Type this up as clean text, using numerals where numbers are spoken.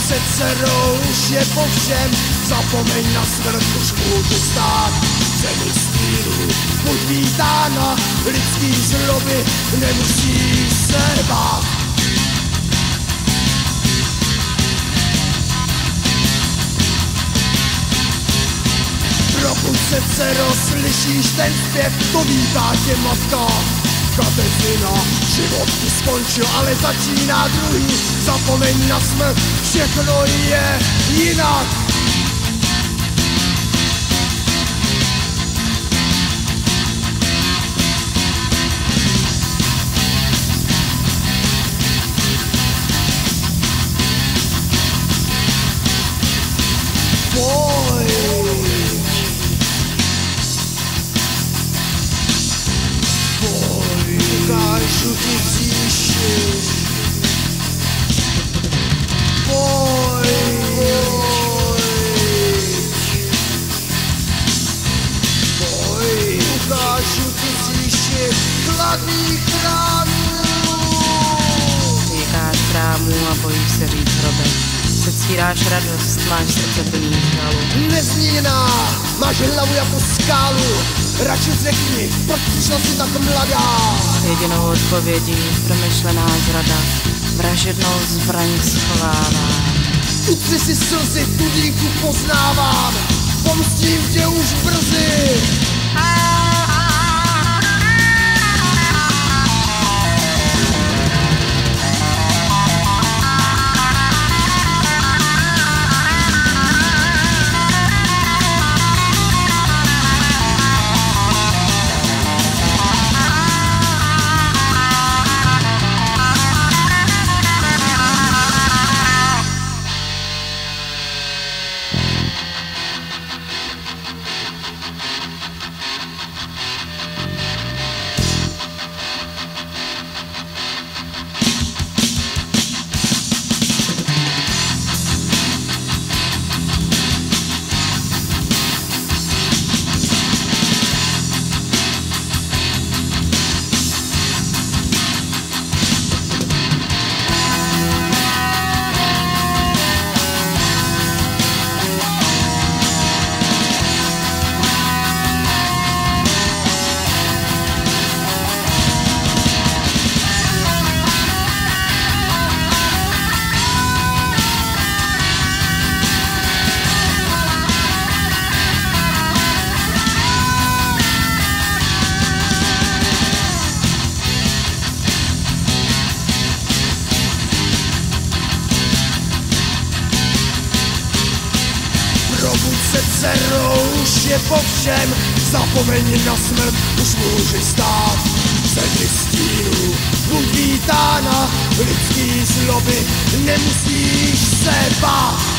se dcerou, už je po všem, zapomeň na smrt, už můžu stát. Zemi stínu, buď vítána, lidský zloby, nemusíš se bát. Pokud se, dcero, slyšíš ten zpěv, to vítá tě matka Kateřina. Život ti skončil, ale začíná druhý. Zapomeň na smrt, všechno je jinak. Ukážu ti říši. Pojď, ukážu ti říši chladných chrámů. Říkáš chrámů a bojíš se být v hrobech. Předstíráš radost, máš srdce plný žalu. Nezměněná, máš hlavu jako skálu. Radši řekni, proč přišla si tak mladá. Jedinou odpovědí promyšlená zrada, vražednou zbraň schovává. Utři si slzy, tu dýku poznávám, pomstím tě už brzy. Probuď se, dcerou, už je po všem, zapomeň na smrt, už můžeš stát. Zemi stínu, buď vítána, lidský zloby, nemusíš se bát.